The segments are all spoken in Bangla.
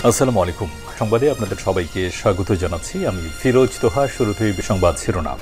আসসালামু আলাইকুম। সংবাদে আপনাদের সবাইকে স্বাগত জানাচ্ছি। আমি ফিরোজ তোহা। শুরুতেই সংবাদ শিরোনাম।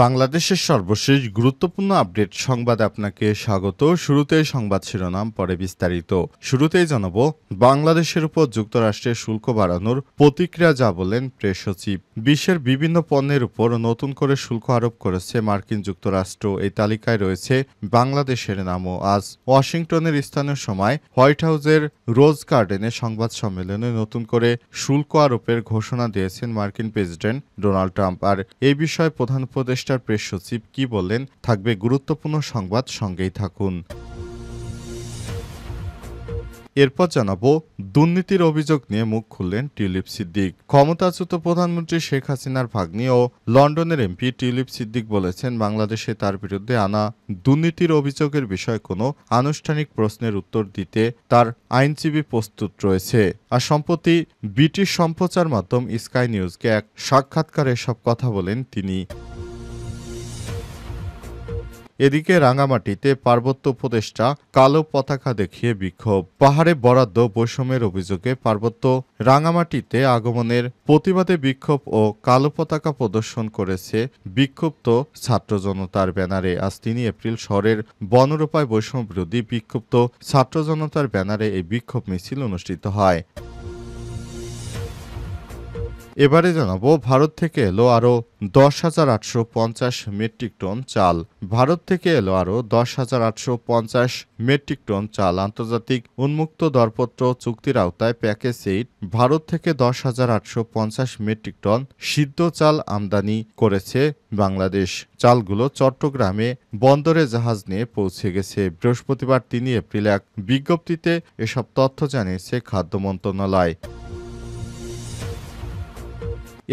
বাংলাদেশের সর্বশেষ গুরুত্বপূর্ণ আপডেট সংবাদে আপনাকে স্বাগত। শুরুতেই সংবাদ শিরোনাম, পরে বিস্তারিত। শুরুতেই জানাবো, বাংলাদেশের উপর যুক্তরাষ্ট্রের শুল্ক বাড়ানোর প্রতিক্রিয়া যা বলেন প্রেস সচিব। বিশ্বের বিভিন্ন পণ্যের উপর নতুন করে শুল্ক আরোপ করেছে মার্কিন যুক্তরাষ্ট্র। এই তালিকায় রয়েছে বাংলাদেশের নামও। আজ ওয়াশিংটনের স্থানীয় সময় হোয়াইট হাউসের রোজ গার্ডেনে সংবাদ সম্মেলনে নতুন করে শুল্ক আরোপের ঘোষণা দিয়েছেন মার্কিন প্রেসিডেন্ট ডোনাল্ড ট্রাম্প। আর এই বিষয়ে প্রধান উপদেষ্টার প্রেস সচিব কি বললেন, থাকবে গুরুত্বপূর্ণ সংবাদ, সঙ্গেই থাকুন। এরপর জানাবো, দুর্নীতির অভিযোগ নিয়ে মুখ খুললেন টিউলিপ সিদ্দিক। ক্ষমতাচ্যুত প্রধানমন্ত্রী শেখ হাসিনার ভাগ্নি ও লন্ডনের এমপি টিউলিপ সিদ্দিক বলেছেন, বাংলাদেশে তার বিরুদ্ধে আনা দুর্নীতির অভিযোগের বিষয়ে কোনো আনুষ্ঠানিক প্রশ্নের উত্তর দিতে তার আইনজীবী প্রস্তুত রয়েছে। আর সম্প্রতি ব্রিটিশ সম্প্রচার মাধ্যম স্কাই নিউজকে এক সাক্ষাৎকারে এসব কথা বলেন তিনি। এদিকে রাঙামাটিতে পার্বত্য উপদেষ্টা কালো পতাকা দেখিয়ে বিক্ষোভ। পাহাড়ে বরাদ্দ বৈষম্যের অভিযোগে পার্বত্য রাঙামাটিতে আগমনের প্রতিবাদে বিক্ষোভ ও কালো পতাকা প্রদর্শন করেছে বিক্ষুব্ধ ছাত্র জনতার ব্যানারে। আজ ৩ এপ্রিল শহরের বনরূপায় বৈষম্য বিরোধী বিক্ষুব্ধ ছাত্র জনতার ব্যানারে এই বিক্ষোভ মিছিল অনুষ্ঠিত হয়। এবারে জানাবো, ভারত থেকে এলো আরও 10,850 মেট্রিক টন চাল। ভারত থেকে এলো আরও 10,850 মেট্রিক টন চাল। আন্তর্জাতিক উন্মুক্ত দরপত্র চুক্তির আওতায় প্যাকেজ 8 ভারত থেকে 10,850 মেট্রিক টন সিদ্ধ চাল আমদানি করেছে বাংলাদেশ। চালগুলো চট্টগ্রামে বন্দরে জাহাজ নিয়ে পৌঁছে গেছে। বৃহস্পতিবার ৩ এপ্রিল এক বিজ্ঞপ্তিতে এসব তথ্য জানিয়েছে খাদ্য মন্ত্রণালয়।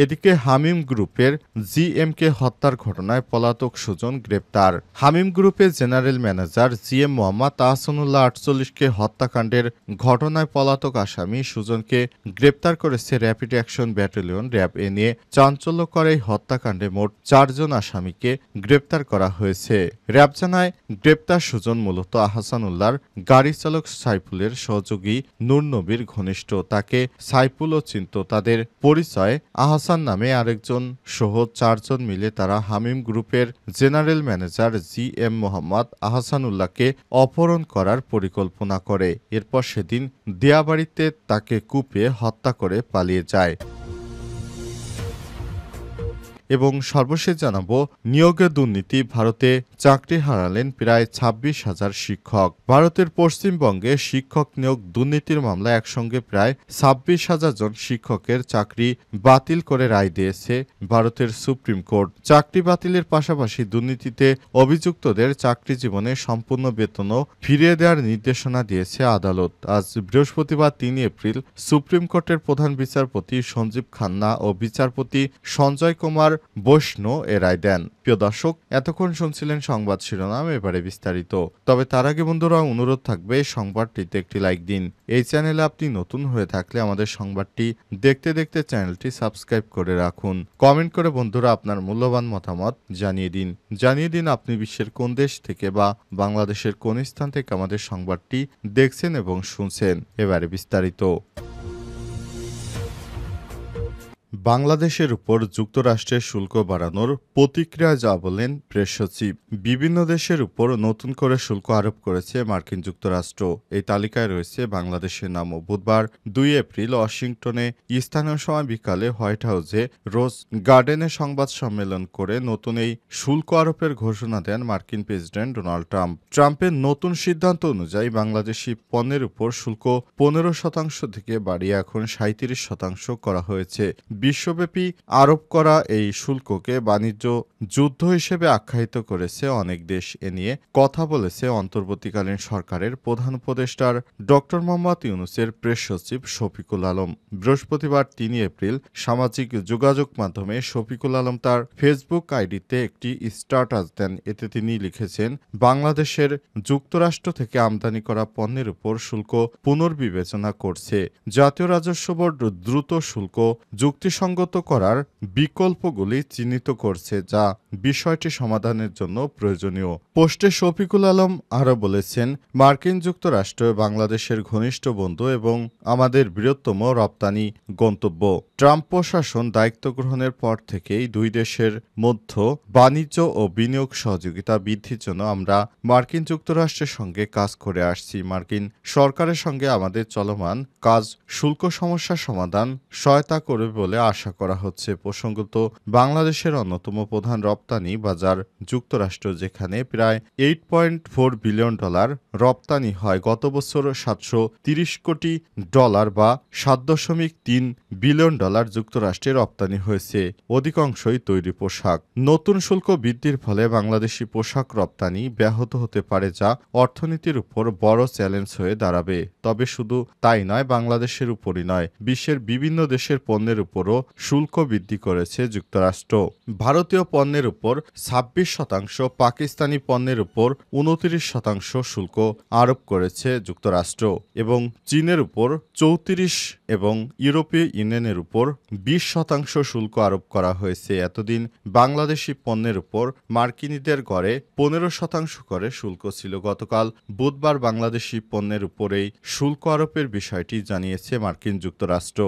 এদিকে হামিম গ্রুপের জিএমকে হত্যার ঘটনায় পলাতক সুজন গ্রেপ্তার। হামিম গ্রুপের general manager GM Mohammad Ahsanullah 48কে হত্যাকাণ্ডের ঘটনায় পলাতক আসামি সুজনকে গ্রেপ্তার করেছে র্যাপিড অ্যাকশন ব্যাটালিয়ন র্যাব। এ নিয়ে চাঞ্চল্যকর এই হত্যাকাণ্ডে মোট 4 জন আসামিকে গ্রেপ্তার করা হয়েছে। র্যাব জানায়, গ্রেপ্তার সুজন মূলত আহসানুল্লাহর গাড়ি চালক সাইফুলের সহযোগী নূর নবীর ঘনিষ্ঠ। তাকে সাইফুলও চিনত। তাদের পরিচয় আহসান নামে আরেকজন সহ 4 জন মিলে তারা হামিম গ্রুপের জেনারেল ম্যানেজার জিএম মোহাম্মদ আহসানুল্লাহকে অপহরণ করার পরিকল্পনা করে। এরপর সেদিন দিয়াবাড়িতে তাকে কুপিয়ে হত্যা করে পালিয়ে যায়। এবং সর্বশেষ জানাবো, নিয়োগে দুর্নীতি, ভারতে চাকরি হারালেন প্রায় 26,000 শিক্ষক। ভারতের পশ্চিমবঙ্গে শিক্ষক নিয়োগ দুর্নীতির মামলায় একসঙ্গে প্রায় 26,000 জন শিক্ষকের চাকরি বাতিল করে রায় দিয়েছে ভারতের সুপ্রিম কোর্ট। চাকরি বাতিলের পাশাপাশি দুর্নীতিতে অভিযুক্তদের চাকরি জীবনে সম্পূর্ণ বেতনও ফিরিয়ে দেওয়ার নির্দেশনা দিয়েছে আদালত। আজ বৃহস্পতিবার ৩ এপ্রিল সুপ্রিম কোর্টের প্রধান বিচারপতি সঞ্জীব খান্না ও বিচারপতি সঞ্জয় কুমার বৈষ্ণব এ রায় দেন। প্রিয় দর্শক, এতক্ষণ শুনছিলেন সংবাদ শিরোনাম, এবারে বিস্তারিত। তবে তার আগে বন্ধুরা, অনুরোধ থাকবে সংবাদটিতে একটি লাইক দিন। এই চ্যানেলে আপনি নতুন হয়ে থাকলে আমাদের সংবাদটি দেখতে দেখতে চ্যানেলটি সাবস্ক্রাইব করে রাখুন। কমেন্ট করে বন্ধুরা আপনার মূল্যবান মতামত জানিয়ে দিন আপনি বিশ্বের কোন দেশ থেকে বা বাংলাদেশের কোন স্থান থেকে আমাদের সংবাদটি দেখছেন এবং শুনছেন। এবারে বিস্তারিত। বাংলাদেশের উপর যুক্তরাষ্ট্রের শুল্ক বাড়ানোর প্রতিক্রিয়া যা বলেন প্রেস সচিব। বিভিন্ন দেশের উপর নতুন করে শুল্ক আরোপ করেছে মার্কিন যুক্তরাষ্ট্র। এই তালিকায় রয়েছে বাংলাদেশের নামও। বুধবার 2 এপ্রিল ওয়াশিংটনে স্থানীয় সময় বিকালে হোয়াইট হাউসে রোজ গার্ডেনে সংবাদ সম্মেলন করে নতুন এই শুল্ক আরোপের ঘোষণা দেন মার্কিন প্রেসিডেন্ট ডোনাল্ড ট্রাম্প। ট্রাম্পের নতুন সিদ্ধান্ত অনুযায়ী বাংলাদেশি পণ্যের উপর শুল্ক 15% থেকে বাড়িয়ে এখন 37% করা হয়েছে। বিশ্বব্যাপী আরোপ করা এই শুল্ককে বাণিজ্য যুদ্ধ হিসেবে আখ্যায়িত করেছে অনেক দেশ। এ নিয়ে কথা বলেছে অন্তর্বর্তীকালীন সরকারের প্রধান উপদেষ্টার ডক্টর মোহাম্মদ ইউনূসের প্রেস সচিব শফিকুল আলম। বৃহস্পতিবার ৩ এপ্রিল সামাজিক যোগাযোগ মাধ্যমে শফিকুল আলম তার ফেসবুক আইডিতে একটি স্ট্যাটাস দেন। এতে তিনি লিখেছেন, বাংলাদেশের যুক্তরাষ্ট্র থেকে আমদানি করা পণ্যের উপর শুল্ক পুনর্বিবেচনা করছে। জাতীয় রাজস্ব বোর্ড দ্রুত শুল্ক যুক্তিসঙ্গত করার বিকল্পগুলি চিহ্নিত করছে, যা বিষয়টি সমাধানের জন্য প্রয়োজনীয়। পোস্টে শফিকুল আলম আরও বলেছেন, মার্কিন যুক্তরাষ্ট্র বাংলাদেশের ঘনিষ্ঠ বন্ধু এবং আমাদের বৃহত্তম রপ্তানি গন্তব্য। ট্রাম্প প্রশাসন দায়িত্ব গ্রহণের পর থেকেই দুই দেশের মধ্যে বাণিজ্য ও বিনিয়োগ সহযোগিতা বৃদ্ধির জন্য আমরা মার্কিন যুক্তরাষ্ট্রের সঙ্গে কাজ করে আসছি। মার্কিন সরকারের সঙ্গে আমাদের চলমান কাজ শুল্ক সমস্যার সমাধান সহায়তা করবে বলে আশা করা হচ্ছে। প্রসঙ্গত, বাংলাদেশের অন্যতম প্রধান রপ্তানি বাজার যুক্তরাষ্ট্র, যেখানে প্রায় $8.4 বিলিয়ন রপ্তানি হয়। গত বছর $730 কোটি বা $7.3 বিলিয়ন যুক্তরাষ্ট্রে রপ্তানি হয়েছে। অধিকাংশই তৈরি পোশাক। নতুন শুল্ক বৃদ্ধির ফলে বাংলাদেশি পোশাক রপ্তানি ব্যাহত হতে পারে, যা অর্থনীতির উপর বড় চ্যালেঞ্জ হয়ে দাঁড়াবে। তবে শুধু তাই নয়, বাংলাদেশের উপরই নয়, বিশ্বের বিভিন্ন দেশের পণ্যের উপরও শুল্ক বৃদ্ধি করেছে যুক্তরাষ্ট্র। ভারতীয় পণ্যের উপর 26%, পাকিস্তানি পণ্যের উপর 29% শুল্ক আরোপ করেছে যুক্তরাষ্ট্র এবং চীনের উপর 34% এবং ইউরোপীয় ইউনিয়নের উপর 20% শুল্ক আরোপ করা হয়েছে। এতদিন বাংলাদেশি পণ্যের উপর মার্কিনীদের গড়ে 15% করে শুল্ক ছিল। গতকাল বুধবার বাংলাদেশি পণ্যের উপর এই শুল্ক আরোপের বিষয়টি জানিয়েছে মার্কিন যুক্তরাষ্ট্র।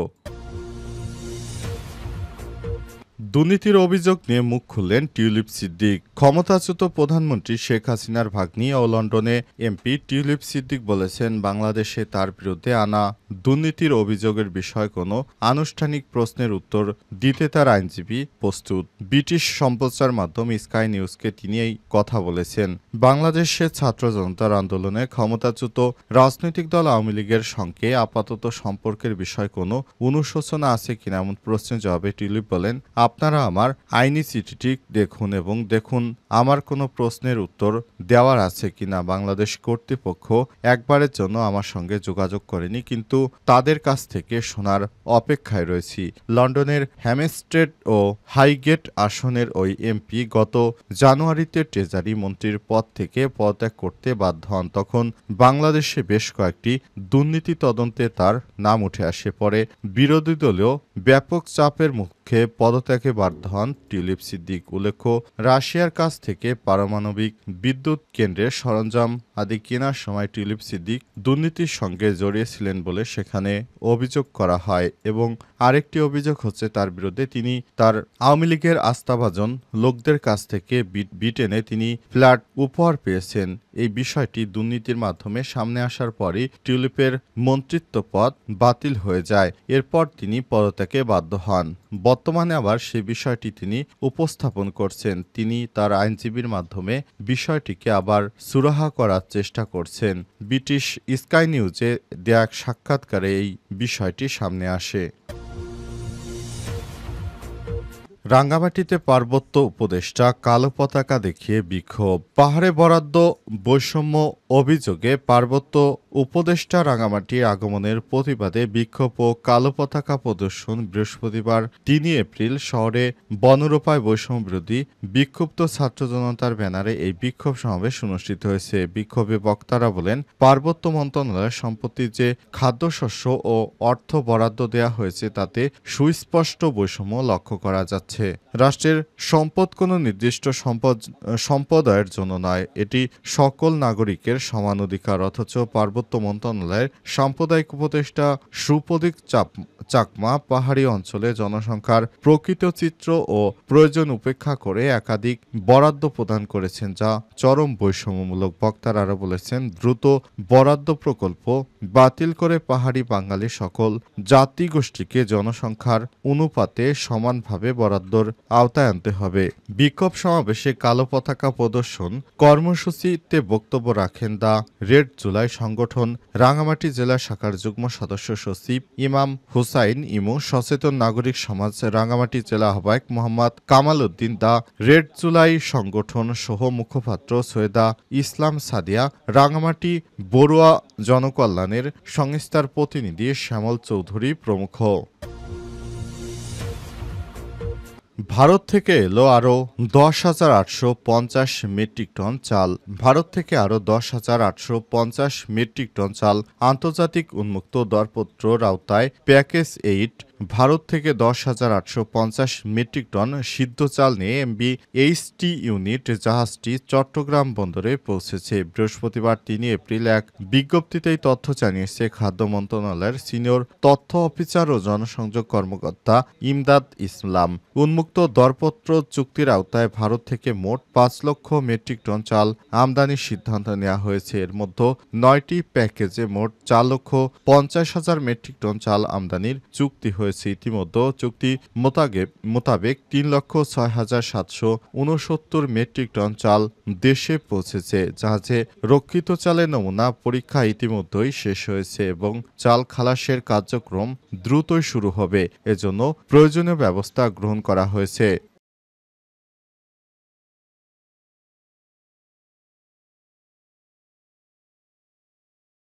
দুর্নীতির অভিযোগ নিয়ে মুখ খুললেন টিউলিপ সিদ্দিক। ক্ষমতাচ্যুত প্রধানমন্ত্রী শেখ হাসিনার ভাগ্নি ও লন্ডনে এমপি টিউলিপ সিদ্দিক বলেছেন, বাংলাদেশে তার বিরুদ্ধে আনা দুর্নীতির অভিযোগের বিষয়ে কোনো আনুষ্ঠানিক প্রশ্নের উত্তর দিতে তার আইনজীবী প্রস্তুত। ব্রিটিশ সম্প্রচার মাধ্যম স্কাই নিউজকে তিনি এই কথা বলেছেন। বাংলাদেশের ছাত্র জনতার আন্দোলনে ক্ষমতাচ্যুত রাজনৈতিক দল আওয়ামী লীগের সঙ্গে আপাতত সম্পর্কের বিষয়ে কোনো অনুশোচনা আছে কিনা এমন প্রশ্নের জবাবে টিউলিপ বলেন, আপনারা আমার আইনি চিঠিটি দেখুন এবং দেখুন আমার কোনো প্রশ্নের উত্তর দেওয়ার আছে কিনা। বাংলাদেশ কর্তৃপক্ষ একবারের জন্য আমার সঙ্গে যোগাযোগ করেনি, কিন্তু তাদের কাছ থেকে শোনার অপেক্ষায় রয়েছি। লন্ডনের হ্যামস্টেড ও হাইগেট আসনের ওই এমপি গত জানুয়ারিতে ট্রেজারি মন্ত্রীর পদ থেকে পদত্যাগ করতে বাধ্য হন। তখন বাংলাদেশে বেশ কয়েকটি দুর্নীতি তদন্তে তার নাম উঠে আসে। পরে বিরোধী দলীয় ব্যাপক চাপের মুখে পদত্যাগে বাধ্য হন টিউলিপ সিদ্দিক। উল্লেখ্য, রাশিয়ার কাছ থেকে পারমাণবিক বিদ্যুৎ কেন্দ্রের সরঞ্জাম আদি কেনার সময় টিউলিপ সিদ্দিক দুর্নীতির সঙ্গে জড়িয়েছিলেন বলে সেখানে অভিযোগ করা হয় এবং আরেকটি অভিযোগ হচ্ছে তার বিরুদ্ধে তিনি তার আওয়ামী লীগের আস্থাভাজন লোকদের কাছ থেকে ব্রিটেনে তিনি ফ্ল্যাট উপহার পেয়েছেন। এই বিষয়টি দুর্নীতির মাধ্যমে সামনে আসার পরই টিউলিপের মন্ত্রিত্ব পদ বাতিল হয়ে যায়। এরপর তিনি পদত্যাগে বাধ্য হন। বর্তমানে আবার সে বিষয়টি তিনি উপস্থাপন করছেন। তিনি তার আইনজীবীর মাধ্যমে বিষয়টিকে আবার সুরাহা করার চেষ্টা করছেন। ব্রিটিশ স্কাই নিউজে দেয়া এক সাক্ষাৎকারে এই বিষয়টি সামনে আসে। রাঙ্গামাটিতে পার্বত্য উপদেষ্টা কালো পতাকা দেখিয়ে বিক্ষোভ। পাহাড়ে বরাদ্দ বৈষম্য অভিযোগে পার্বত্য উপদেষ্টা রাঙ্গামাটি আগমনের প্রতিবাদে বিক্ষোভ ও কালো পতাকা প্রদর্শন বৃহস্পতিবার ৩ এপ্রিল শহরে বনরূপায় বৈষম্য বিরোধী বিক্ষুব্ধ ছাত্র জনতার ব্যানারে এই বিক্ষোভ সমাবেশ অনুষ্ঠিত হয়েছে। বিক্ষোভে বক্তারা বলেন, পার্বত্য মন্ত্রণালয়ের সম্পত্তির যে খাদ্যশস্য ও অর্থ বরাদ্দ দেওয়া হয়েছে তাতে সুস্পষ্ট বৈষম্য লক্ষ্য করা যাচ্ছে। রাষ্ট্রের সম্পদ কোনো নির্দিষ্ট সম্প্রদায়ের জন্য নয়, এটি সকল নাগরিকের সমান অধিকার। অথচ পার্বত্য মন্ত্রণালয়ের সাম্প্রদায়িক উপদেষ্টা সুপ্রতীক চাকমা পাহাড়ি অঞ্চলে জনসংখ্যার প্রকৃত চিত্র ও প্রয়োজন উপেক্ষা করে একাধিক বরাদ্দ প্রদান করেছেন, যা চরম বৈষম্যমূলক। বক্তারা আরও বলেছেন, দ্রুত বরাদ্দ প্রকল্প বাতিল করে পাহাড়ি বাঙালি সকল জাতিগোষ্ঠীকে জনসংখ্যার অনুপাতে সমানভাবে বরাদ্দর আওতায় আনতে হবে। বিক্ষোভ সমাবেশে কালো পতাকা প্রদর্শন কর্মসূচিতে বক্তব্য রাখেন দ্য রেড জুলাই সংগঠন রাঙ্গামাটি জেলা শাখার যুগ্ম সদস্য সচিব ইমাম হুসাইন ইমু, সচেতন নাগরিক সমাজ রাঙ্গামাটি জেলা আহ্বায়ক মোহাম্মদ কামাল উদ্দিন, দ্য রেড জুলাই সংগঠন সহ মুখপাত্র সৈয়দা ইসলাম সাদিয়া, রাঙ্গামাটি বড়ুয়া জনকল্যাণের সংস্থার প্রতিনিধি শ্যামল চৌধুরী প্রমুখ। ভারত থেকে এলো আরও 10,850 মেট্রিক টন চাল। ভারত থেকে আরও 10,850 মেট্রিক টন চাল আন্তর্জাতিক উন্মুক্ত দরপত্রর আওতায় প্যাকেজ 8 ভারত থেকে 10,850 মেট্রিক টন সিদ্ধ চাল নিয়ে এমভি এইচটি ইউনিট জাহাজটি চট্টগ্রাম বন্দরে পৌঁছেছে। বৃহস্পতিবার ৩ এপ্রিল এক বিজ্ঞপ্তিতে এই তথ্য জানিয়েছে খাদ্য মন্ত্রণালয়ের সিনিয়র তথ্য অফিসার ও জনসংযোগ কর্মকর্তা ইমদাদ ইসলাম। উন্মুক্ত দরপত্র চুক্তির আওতায় ভারত থেকে মোট ৫ লক্ষ মেট্রিক টন চাল আমদানির সিদ্ধান্ত নেওয়া হয়েছে। এর মধ্যে ৯টি প্যাকেজে মোট ৪,৫০,০০০ মেট্রিক টন চাল আমদানির চুক্তি হয়েছে। ইতিমধ্যে চুক্তি মোতাবেক ৩,৬,৭৬৯ মেট্রিক টন চাল দেশে পৌঁছেছে। জাহাজে রক্ষিত চালের নমুনা পরীক্ষা ইতিমধ্যেই শেষ হয়েছে এবং চাল খালাসের কার্যক্রম দ্রুতই শুরু হবে। এজন্য প্রয়োজনীয় ব্যবস্থা গ্রহণ করা হয়েছে।